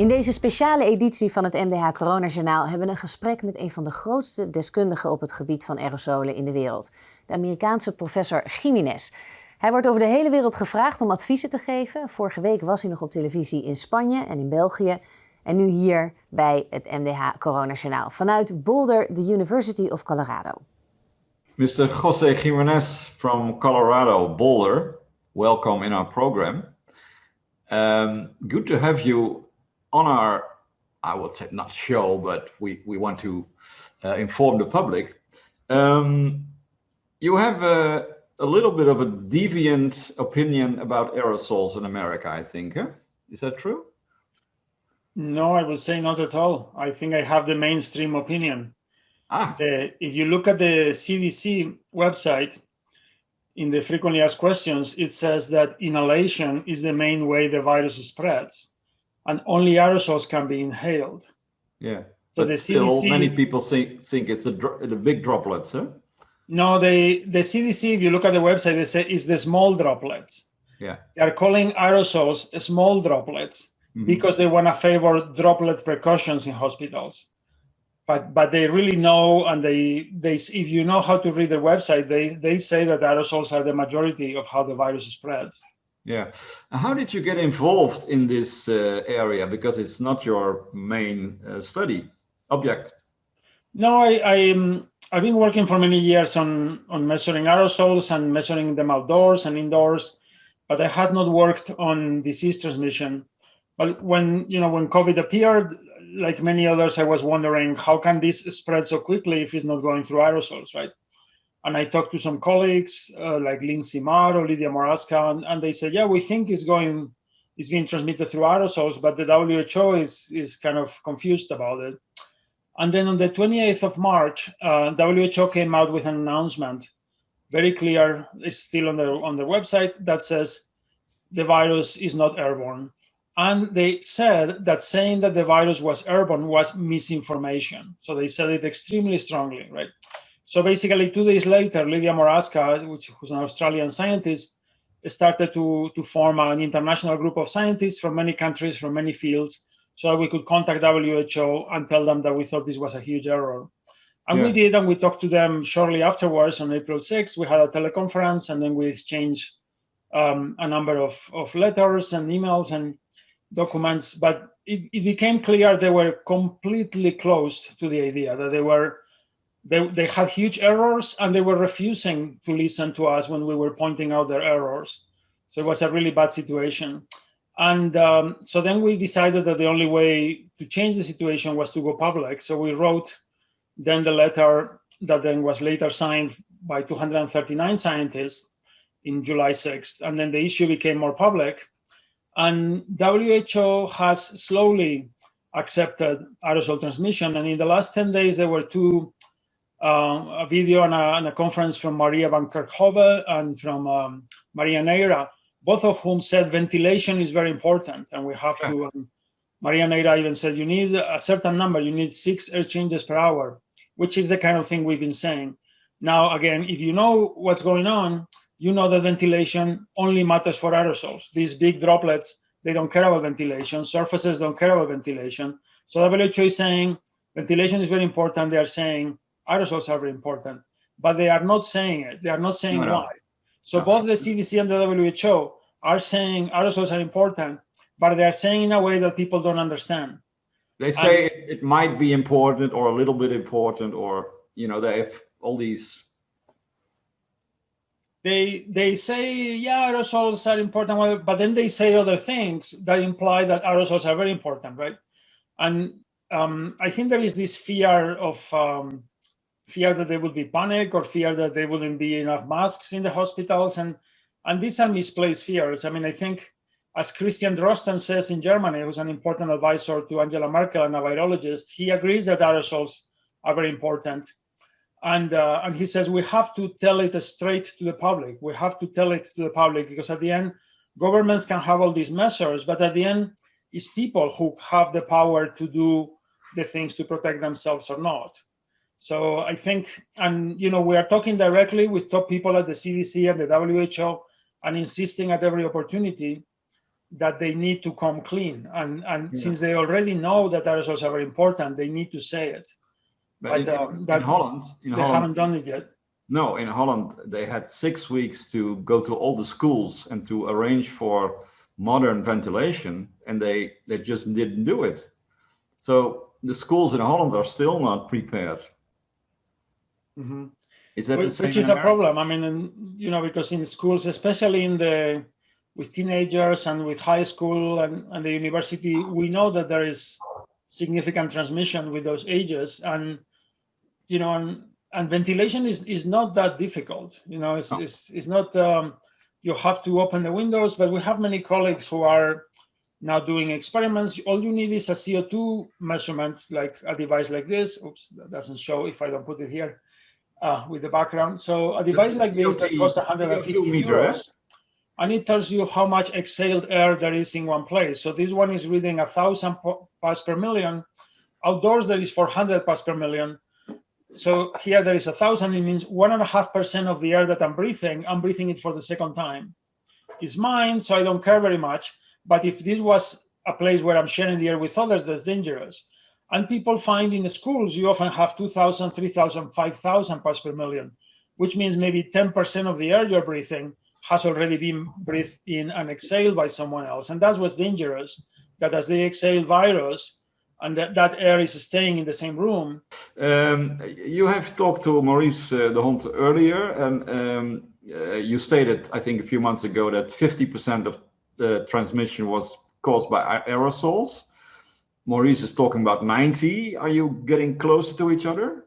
In deze speciale editie van het MDH Corona-journaal hebben we een gesprek met een van de grootste deskundigen op het gebied van aerosolen in de wereld. De Amerikaanse professor Jimenez. Hij wordt over de hele wereld gevraagd om adviezen te geven. Vorige week was hij nog op televisie in Spanje en in België. En nu hier bij het MDH Corona-journaal vanuit Boulder, the University of Colorado. Mr. José Jimenez from Colorado, Boulder, welcome in our program. Good to have you on our, I would say not show, but we want to inform the public. You have a little bit of a deviant opinion about aerosols in America, I think. Huh? Is that true? No, I would say not at all. I think I have the mainstream opinion. If you look at the CDC website, in the frequently asked questions, it says that inhalation is the main way the virus spreads, and only aerosols can be inhaled. Yeah, so but the still, CDC, many people think it's the big droplets, huh? No, the CDC, if you look at the website, they say it's the small droplets. Yeah. They are calling aerosols small droplets because they want to favor droplet precautions in hospitals. But they really know, and they if you know how to read their website, they say that aerosols are the majority of how the virus spreads. Yeah. How did you get involved in this area? Because it's not your main study object. No, I've been working for many years on measuring aerosols and measuring them outdoors and indoors, but I had not worked on disease transmission. But when COVID appeared, like many others, I was wondering how can this spread so quickly if it's not going through aerosols, right? And I talked to some colleagues like Lindsay Marr or Lydia Moraska, and they said, yeah, we think it's being transmitted through aerosols, but the WHO is kind of confused about it. And then on the 28th of March, WHO came out with an announcement, very clear, it's still on their website, that says the virus is not airborne. And they said that saying that the virus was airborne was misinformation. So they said it extremely strongly, right? So basically 2 days later, Lydia Moraska, who's an Australian scientist, started to form an international group of scientists from many countries, from many fields, so that we could contact WHO and tell them that we thought this was a huge error. And we did, and we talked to them shortly afterwards on April 6th. We had a teleconference, and then we exchanged a number of letters and emails and documents, but it became clear they were completely closed to the idea that they had huge errors, and they were refusing to listen to us when we were pointing out their errors. So it was a really bad situation. And so then we decided that the only way to change the situation was to go public. So we wrote then the letter that then was later signed by 239 scientists in July 6th. And then the issue became more public. And WHO has slowly accepted aerosol transmission. And in the last 10 days, there were a video and a conference from Maria van Kerkhove and from Maria Neira, both of whom said ventilation is very important. And we have to, Maria Neira even said, you need a certain number, you need 6 air changes per hour, which is the kind of thing we've been saying. Now, again, if you know what's going on, you know that ventilation only matters for aerosols. These big droplets, they don't care about ventilation. Surfaces don't care about ventilation. So WHO is saying ventilation is very important. They are saying aerosols are very important, but they are not saying it. They are not saying why. So both the CDC and the WHO are saying aerosols are important, but they are saying in a way that people don't understand. They say it might be important or a little bit important, or, they have all these. They say, yeah, aerosols are important, but then they say other things that imply that aerosols are very important, right? And I think there is this fear that there would be panic, or fear that there wouldn't be enough masks in the hospitals, and these are misplaced fears. I mean, I think, as Christian Drosten says in Germany, who's an important advisor to Angela Merkel and a virologist, he agrees that aerosols are very important. And he says we have to tell it straight to the public. We have to tell it to the public, because at the end, governments can have all these measures, but at the end, it's people who have the power to do the things to protect themselves or not. So I think, and we are talking directly with top people at the CDC and the WHO, and insisting at every opportunity that they need to come clean. And since they already know that aerosols are very important, they need to say it. But in Holland, haven't done it yet. No, in Holland, they had 6 weeks to go to all the schools and to arrange for modern ventilation, and they just didn't do it. So the schools in Holland are still not prepared. Mm-hmm. Is that the same? Which is a problem. I mean, because in schools, especially with teenagers and with high school and the university, we know that there is significant transmission with those ages, and and ventilation is not that difficult. It's not. You have to open the windows, but we have many colleagues who are now doing experiments. All you need is a CO2 measurement, like a device like this. Oops, that doesn't show if I don't put it here with the background. So a device like this that costs 150 euros, and it tells you how much exhaled air there is in one place. So this one is reading 1,000 parts per million. Outdoors, there is 400 parts per million. So here there is 1,000. It means 1.5% of the air that I'm breathing it for the second time. It's mine, so I don't care very much. But if this was a place where I'm sharing the air with others, that's dangerous. And people find in the schools, you often have 2,000, 3,000, 5,000 parts per million, which means maybe 10% of the air you're breathing has already been breathed in and exhaled by someone else. And that's what's dangerous, that as they exhale virus, and that air is staying in the same room. You have talked to Maurice de Hond earlier, and you stated, I think a few months ago, that 50% of the transmission was caused by aerosols. Maurice is talking about 90. Are you getting closer to each other?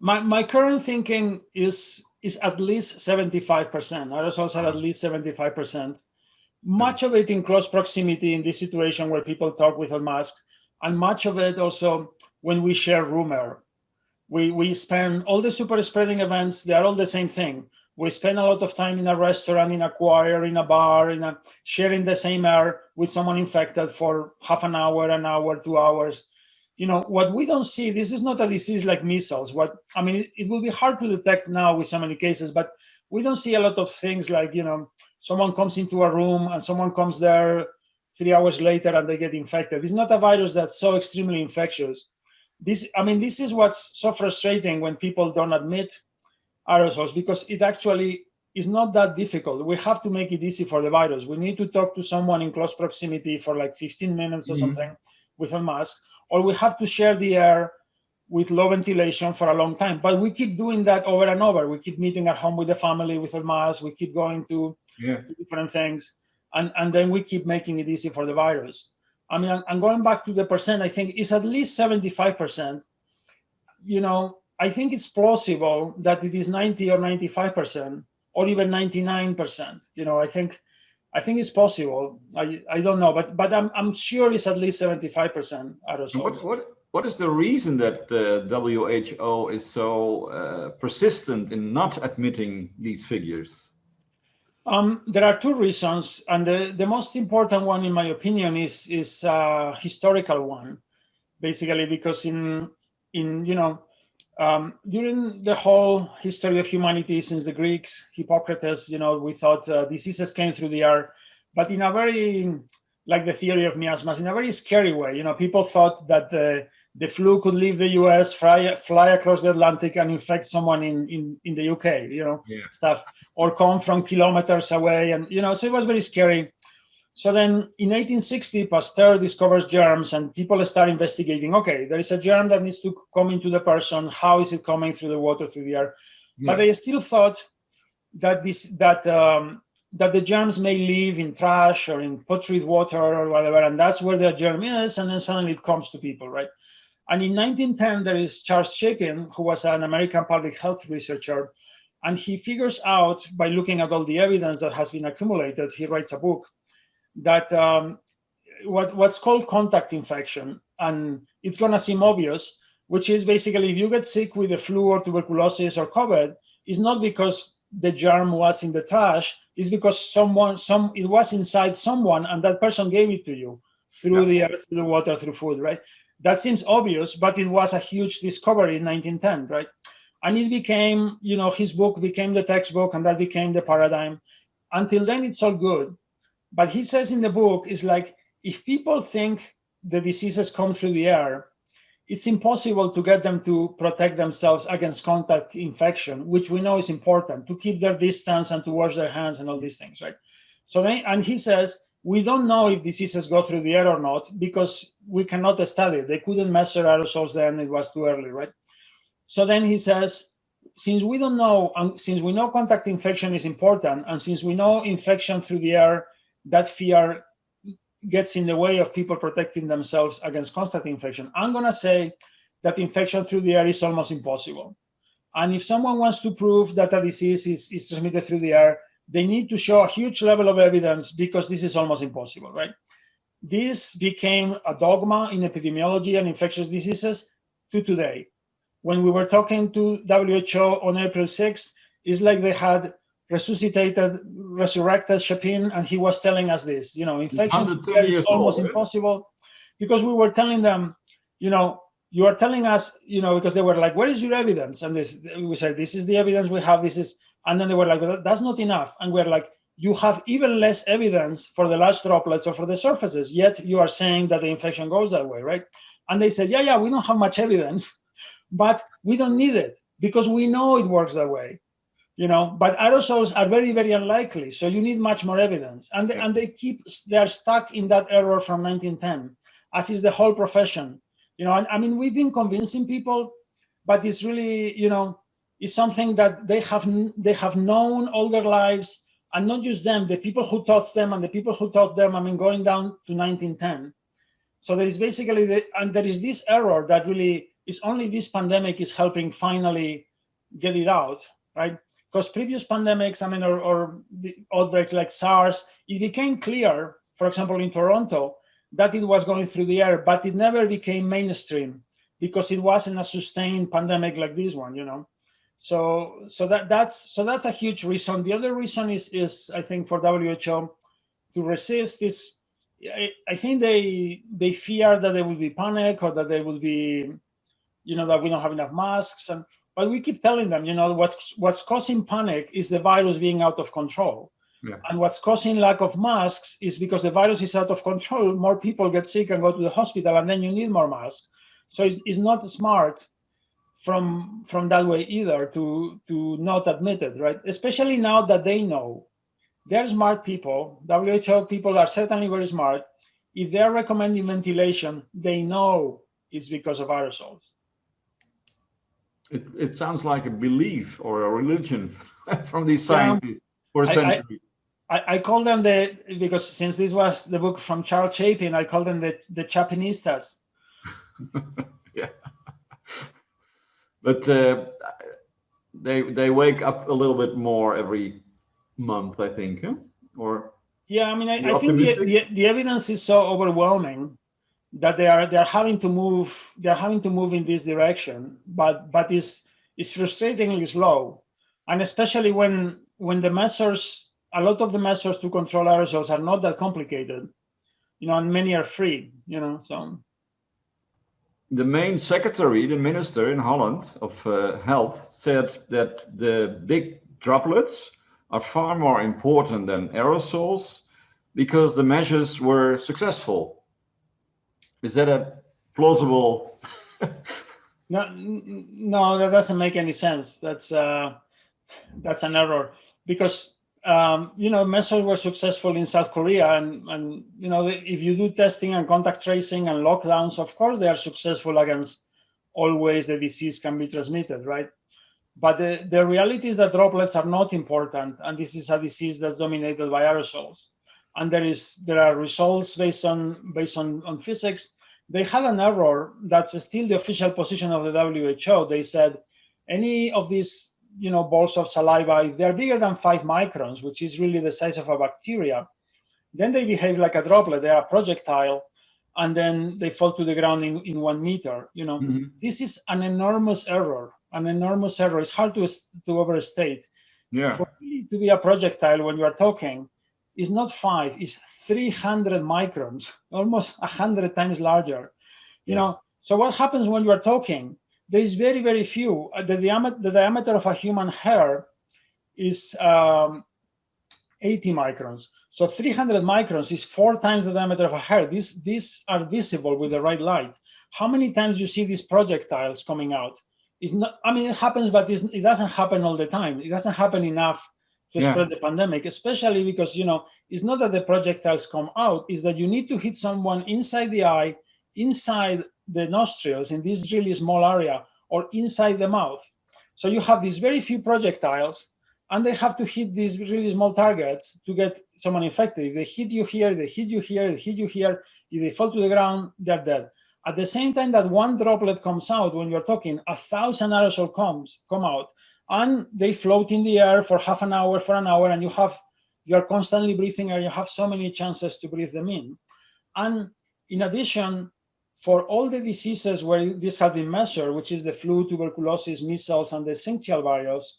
My current thinking is at least 75%. Aerosols are at least 75%. Much of it in close proximity in this situation where people talk without masks, and much of it also when we share room air. We spend all the super spreading events, they are all the same thing. We spend a lot of time in a restaurant, in a choir, in a bar, sharing the same air with someone infected for half an hour, 2 hours. What we don't see, this is not a disease like measles. It will be hard to detect now with so many cases, but we don't see a lot of things like, someone comes into a room and someone comes there 3 hours later and they get infected. It's not a virus that's so extremely infectious. This is what's so frustrating when people don't admit aerosols, because it actually is not that difficult. We have to make it easy for the virus. We need to talk to someone in close proximity for like 15 minutes or something with a mask, or we have to share the air with low ventilation for a long time. But we keep doing that over and over. We keep meeting at home with the family with a mask. We keep going to different things. And then we keep making it easy for the virus. I'm going back to the percent, I think it's at least 75%. I think it's plausible that it is 90 or 95% or even 99%. I think it's possible. I don't know, but I'm sure it's at least 75% aerosols. What is the reason that the WHO is so persistent in not admitting these figures? There are two reasons, and the most important one, in my opinion, is a historical one. Basically, because during the whole history of humanity, since the Greeks, Hippocrates, we thought diseases came through the air, but in a very, like the theory of miasmas, in a very scary way. People thought that the flu could leave the US, fly across the Atlantic and infect someone in the UK, stuff, or come from kilometers away. And, so it was very scary. So then in 1860, Pasteur discovers germs and people start investigating, okay, there is a germ that needs to come into the person. How is it coming through the water, through the air? Yeah. But they still thought that that the germs may live in trash or in putrid water or whatever, and that's where the germ is, and then suddenly it comes to people, right? And in 1910, there is Charles Chapin, who was an American public health researcher, and he figures out, by looking at all the evidence that has been accumulated, he writes a book, that what's called contact infection, and it's going to seem obvious, which is basically if you get sick with the flu or tuberculosis or COVID, it's not because the germ was in the trash, it's because it was inside someone and that person gave it to you through the air, through the water, through food, right? That seems obvious, but it was a huge discovery in 1910, right? And it became, his book became the textbook, and that became the paradigm. Until then, it's all good. But he says in the book, is like, if people think the diseases come through the air, it's impossible to get them to protect themselves against contact infection, which we know is important, to keep their distance and to wash their hands and all these things, right? So then, and he says, we don't know if diseases go through the air or not because we cannot study it. They couldn't measure aerosols then, it was too early, right? So then he says, since we don't know, and since we know contact infection is important, and since we know infection through the air, that fear gets in the way of people protecting themselves against contact infection, I'm going to say that infection through the air is almost impossible. And if someone wants to prove that a disease is transmitted through the air, they need to show a huge level of evidence because this is almost impossible, right? This became a dogma in epidemiology and infectious diseases to today. When we were talking to WHO on April 6th, it's like they had resurrected Chapin, and he was telling us this, infection is almost impossible, because we were telling them, you are telling us, because they were like, where is your evidence? And we said, this is the evidence we have, and then they were like, well, that's not enough. And we're like, you have even less evidence for the large droplets or for the surfaces, yet you are saying that the infection goes that way, right? And they said, yeah, we don't have much evidence, but we don't need it because we know it works that way. But aerosols are very, very unlikely. So you need much more evidence. And they are stuck in that error from 1910, as is the whole profession. I mean, we've been convincing people, but it's really, it's something that they have known all their lives, and not just them, the people who taught them and the people who taught them, going down to 1910. So there is basically, and there is this error that really is only this pandemic is helping finally get it out, right? Because previous pandemics, or the outbreaks like SARS, it became clear, for example, in Toronto, that it was going through the air, but it never became mainstream because it wasn't a sustained pandemic like this one, So that's a huge reason. The other reason is I think for WHO to resist is, I think they fear that there will be panic, or that there will be, that we don't have enough masks. But we keep telling them, what's causing panic is the virus being out of control. Yeah. And what's causing lack of masks is because the virus is out of control. More people get sick and go to the hospital, and then you need more masks. So it's not smart from that way either to not admit it, right? Especially now that they know. They're smart people. WHO people are certainly very smart. If they're recommending ventilation, they know it's because of aerosols. It sounds like a belief or a religion from these scientists for centuries. I call them because since this was the book from Charles Chapin, I call them the Chapinistas. Yeah. But they wake up a little bit more every month, I think, huh? Or yeah, I think the evidence is so overwhelming that they are having to move. They're having to move in this direction, but it's frustratingly slow, and especially when the measures, a lot of the measures to control aerosols are not that complicated, and many are free, So the main secretary, the minister in Holland of Health, said that the big droplets are far more important than aerosols because the measures were successful. Is that a plausible? No, that doesn't make any sense. That's an error because measures were successful in South Korea, and if you do testing and contact tracing and lockdowns, of course they are successful against all ways the disease can be transmitted, right? But the reality is that droplets are not important, and this is a disease that's dominated by aerosols. And there are results based on physics. They had an error that's still the official position of the WHO. They said any of these balls of saliva, if they're bigger than 5 microns, which is really the size of a bacteria, then they behave like a droplet. They are a projectile, and then they fall to the ground in 1 meter. Mm-hmm. This is an enormous error. It's hard to overstate. Yeah. For it to be a projectile when you are talking, is not 5, it's 300 microns, almost 100 times larger. So what happens when you are talking? There is very, very few. The diameter of a human hair is 80 microns. So 300 microns is 4 times the diameter of a hair. These are visible with the right light. How many times you see these projectiles coming out? It's not, I mean, it happens, but it doesn't happen all the time. It doesn't happen enough to spread the pandemic, especially because, it's not that the projectiles come out, it's that you need to hit someone inside the eye, inside the nostrils, in this really small area, or inside the mouth. So you have these very few projectiles, and they have to hit these really small targets to get someone infected. If they hit you here, they hit you here, they hit you here, if they fall to the ground, they're dead. At the same time that one droplet comes out, when you're talking, 1,000 aerosol come out, and they float in the air for half an hour, for an hour, and you're constantly breathing, and you have so many chances to breathe them in. And in addition, for all the diseases where this has been measured, which is the flu, tuberculosis, measles, and the syncytial virus,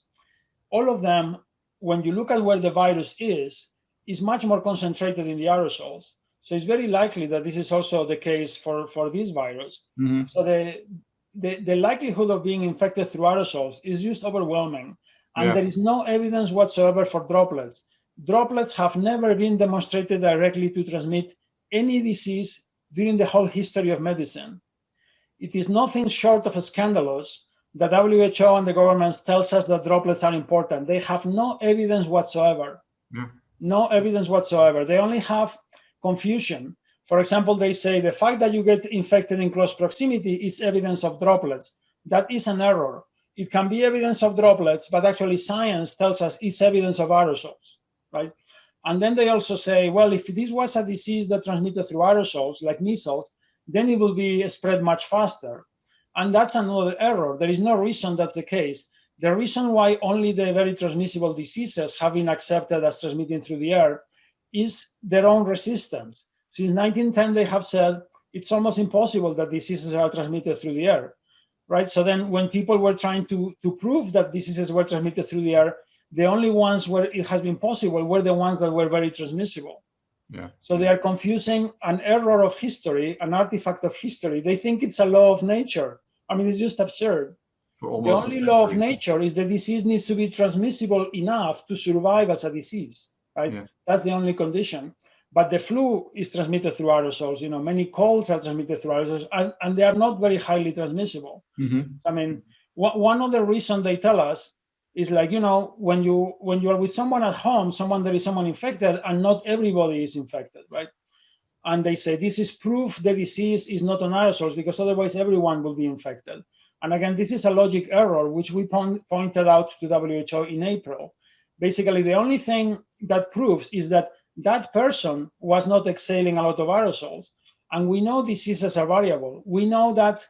all of them, when you look at where the virus is much more concentrated in the aerosols. So it's very likely that this is also the case for this virus. Mm-hmm. So the likelihood of being infected through aerosols is just overwhelming. And there is no evidence whatsoever for droplets. Droplets have never been demonstrated directly to transmit any disease during the whole history of medicine. It is nothing short of scandalous. The WHO and the governments tells us that droplets are important. They have no evidence whatsoever. No evidence whatsoever. They only have confusion. For example, they say the fact that you get infected in close proximity is evidence of droplets. That is an error. It can be evidence of droplets, but actually science tells us it's evidence of aerosols, right? And then they also say, well, if this was a disease that transmitted through aerosols, like measles, then it will be spread much faster. And that's another error. There is no reason that's the case. The reason why only the very transmissible diseases have been accepted as transmitting through the air is their own resistance. Since 1910, they have said it's almost impossible that diseases are transmitted through the air, right? So then when people were trying to prove that diseases were transmitted through the air, the only ones where it has been possible were the ones that were very transmissible. So they are confusing an error of history, an artifact of history. They think it's a law of nature. I mean, it's just absurd. The only law of nature is the disease needs to be transmissible enough to survive as a disease, right? That's the only condition. But the flu is transmitted through aerosols. Many colds are transmitted through aerosols, and they are not very highly transmissible. I mean, one other reason they tell us is like, when you are with someone at home, there is someone infected, and not everybody is infected, right? And they say this is proof the disease is not on aerosols, because otherwise everyone will be infected. And again, this is a logic error, which we pointed out to WHO in April. Basically, the only thing that proves is that person was not exhaling a lot of aerosols. And we know diseases are variable. We know that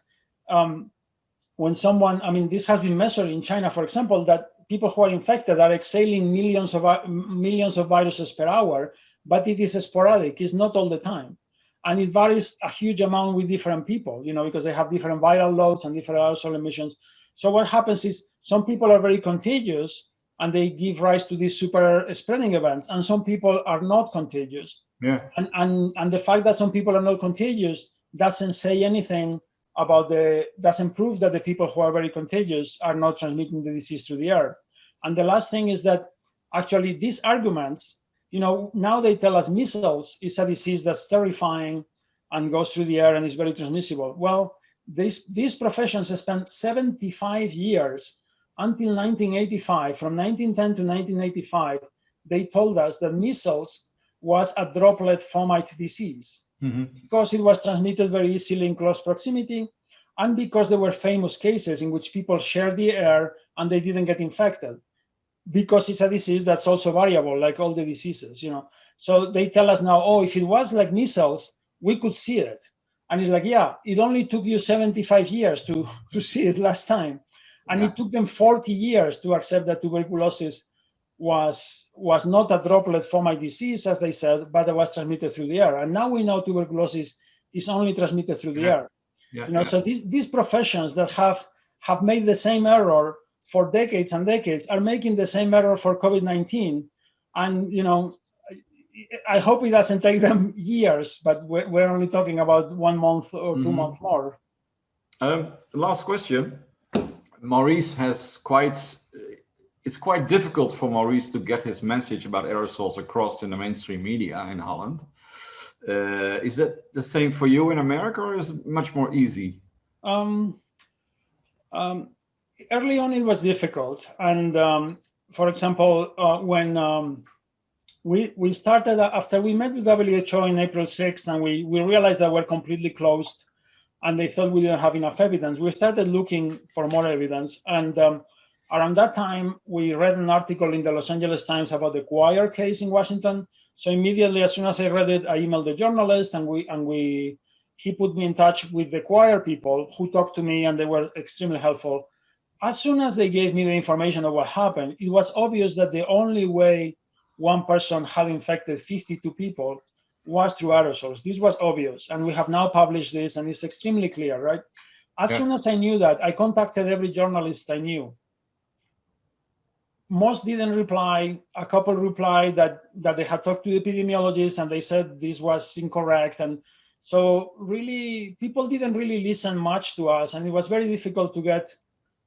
when someone, this has been measured in China, for example, that people who are infected are exhaling millions of viruses per hour, but it is sporadic, it's not all the time. And it varies a huge amount with different people, because they have different viral loads and different aerosol emissions. So what happens is some people are very contagious and they give rise to these super spreading events, and some people are not contagious. And the fact that some people are not contagious doesn't say anything about doesn't prove that the people who are very contagious are not transmitting the disease through the air. And the last thing is that actually these arguments, now they tell us measles is a disease that's terrifying and goes through the air and is very transmissible. Well, these professions spent 75 years until 1985, from 1910 to 1985, they told us that measles was a droplet fomite disease. Because it was transmitted very easily in close proximity, and because there were famous cases in which people shared the air and they didn't get infected, because it's a disease that's also variable, like all the diseases, So they tell us now, if it was like measles, we could see it. And it's like, it only took you 75 years to see it last time. And it took them 40 years to accept that tuberculosis was not a droplet fomite disease, as they said, but it was transmitted through the air. And now we know tuberculosis is only transmitted through the air. So these professions that have made the same error for decades and decades are making the same error for COVID-19. And, I hope it doesn't take them years, but we're only talking about 1 month or 2 months more. Last question. Maurice has quite it's quite difficult for Maurice to get his message about aerosols across in the mainstream media in Holland. Is that the same for you in America, or is it much more easy? Early on, it was difficult. And for example, when we started, after we met with WHO in April 6th, and we realized that we're completely closed, and they thought we didn't have enough evidence, we started looking for more evidence. And around that time, we read an article in the Los Angeles Times about the choir case in Washington. So immediately, as soon as I read it, I emailed the journalist, and he put me in touch with the choir people who talked to me, and they were extremely helpful. As soon as they gave me the information of what happened, it was obvious that the only way one person had infected 52 people was through aerosols. This was obvious, and we have now published this, and it's extremely clear, right? As soon as I knew that, I contacted every journalist I knew. Most didn't reply. A couple replied that they had talked to the epidemiologists, and they said this was incorrect. And so really, people didn't really listen much to us, and it was very difficult to get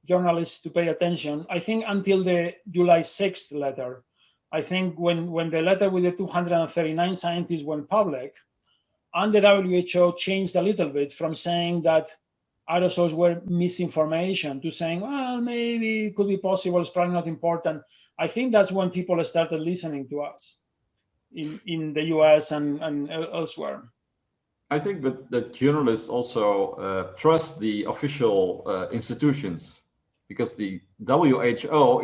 journalists to pay attention. I think until the July 6th letter. I think when the letter with the 239 scientists went public, and the WHO changed a little bit from saying that aerosols were misinformation to saying, well, maybe it could be possible, it's probably not important. I think that's when people started listening to us in the US and elsewhere. I think that journalists also trust the official institutions, because the WHO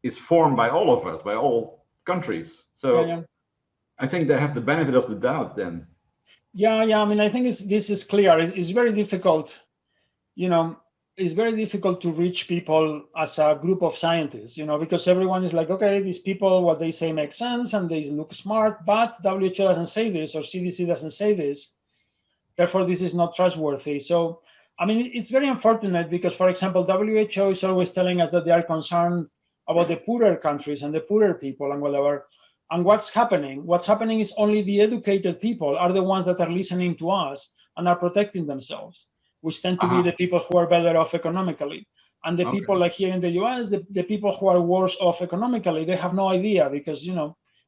is formed by all of us, by all countries. So I think they have the benefit of the doubt then. Yeah. I mean, I think this is clear. It's very difficult, it's very difficult to reach people as a group of scientists, because everyone is like, okay, these people, what they say makes sense and they look smart, but WHO doesn't say this, or CDC doesn't say this. Therefore, this is not trustworthy. So, I mean, it's very unfortunate because, for example, WHO is always telling us that they are concerned about the poorer countries and the poorer people and whatever. And what's happening? What's happening is only the educated people are the ones that are listening to us and are protecting themselves, which tend to be the people who are better off economically. And the people like here in the US, the people who are worse off economically, they have no idea because,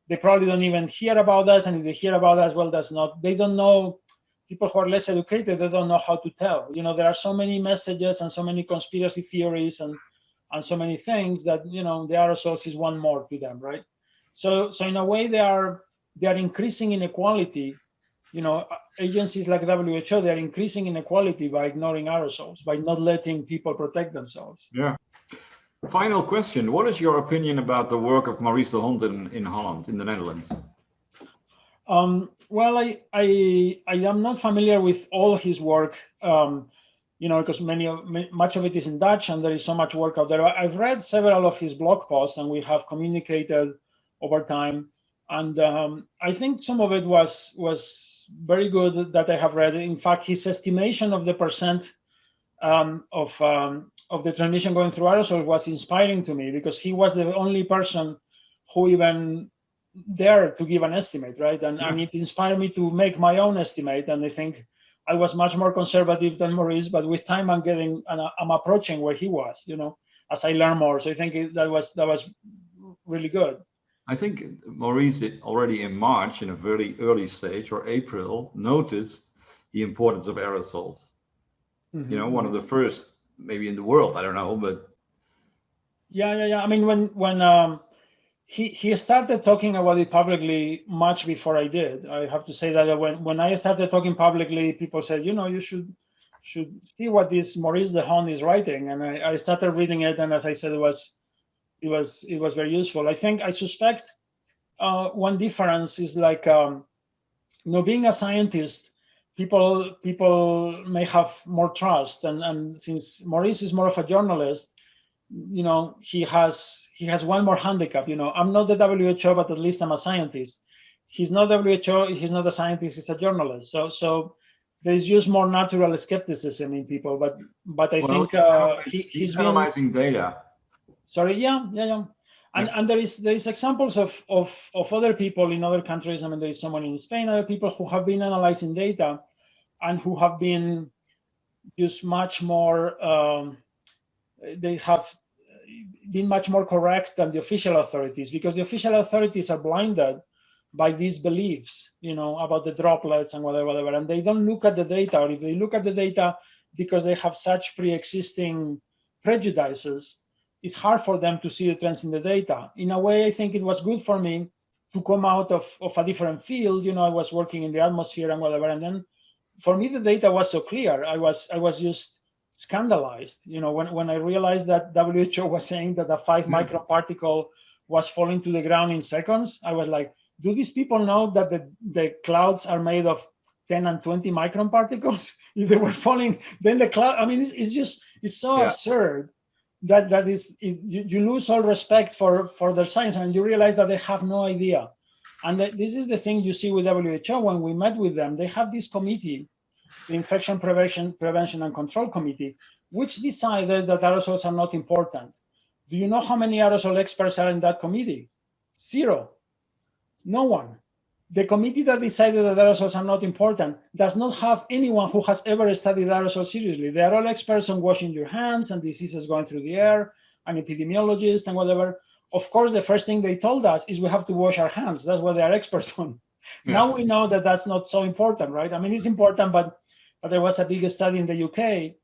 they probably don't even hear about us. And if they hear about us, well, they don't know. People who are less educated, they don't know how to tell. There are so many messages and so many conspiracy theories and so many things that, the aerosols is one more to them, right? So in a way, they are increasing inequality. Agencies like WHO, they are increasing inequality by ignoring aerosols, by not letting people protect themselves. Yeah. Final question. What is your opinion about the work of Maurice de Hond in Holland, in the Netherlands? Well, I am not familiar with all his work, because much of it is in Dutch and there is so much work out there. I've read several of his blog posts and we have communicated over time. And I think some of it was very good that I have read. In fact, his estimation of the percent of the transmission going through aerosols was inspiring to me because he was the only person who even dared to give an estimate, right? And it inspired me to make my own estimate. And I think I was much more conservative than Maurice, but with time I'm approaching where he was, as I learn more. So I think that was really good. I think Maurice already in March, in a very early stage, or April, noticed the importance of aerosols. One of the first, maybe in the world, I don't know, but. Yeah. I mean, when he started talking about it publicly much before I did. I have to say that when I started talking publicly, people said, you should see what this Maurice de Hond is writing. And I started reading it, and as I said, it was very useful. I suspect one difference is like being a scientist, people may have more trust, and since Maurice is more of a journalist, he has one more handicap. I'm not the WHO, but at least I'm a scientist. He's not WHO, he's not a scientist, he's a journalist. So there is just more natural skepticism in people, but I think he's analyzing data. Sorry, yeah. And there is examples of other people in other countries. I mean, there is someone in Spain, other people who have been analyzing data and who have been just much more, they have been much more correct than the official authorities, because the official authorities are blinded by these beliefs, about the droplets and whatever, and they don't look at the data, or if they look at the data because they have such pre-existing prejudices, it's hard for them to see the trends in the data. In a way, I think it was good for me to come out of a different field. I was working in the atmosphere and whatever, and then for me the data was so clear. I was just scandalized, when I realized that WHO was saying that a 5 micron particle was falling to the ground in seconds. I was like, do these people know that the clouds are made of 10 and 20 micron particles? If they were falling, then the cloud, it's so absurd that you lose all respect for their science, and you realize that they have no idea. And this is the thing you see with WHO. When we met with them, they have this committee, the Infection Prevention and Control Committee, which decided that aerosols are not important. Do you know how many aerosol experts are in that committee? 0. No one. The committee that decided that aerosols are not important does not have anyone who has ever studied aerosols seriously. They are all experts on washing your hands and diseases going through the air, and epidemiologists and whatever. Of course, the first thing they told us is we have to wash our hands. That's what they are experts on. Yeah. Now we know that that's not so important, right? It's important, but there was a big study in the UK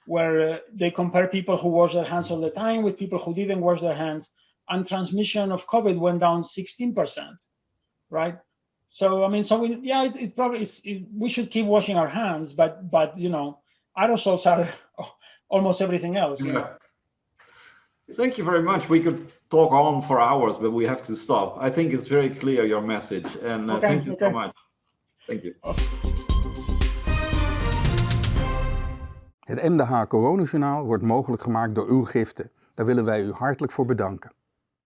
where they compare people who wash their hands all the time with people who didn't wash their hands, and transmission of COVID went down 16%, right? So it probably is. We should keep washing our hands, but aerosols are almost everything else. Thank you very much. We could talk on for hours, but we have to stop. I think it's very clear, your message, and thank you so much. Thank you. Het MDH Coronajournaal wordt mogelijk gemaakt door uw giften. Daar willen wij u hartelijk voor bedanken.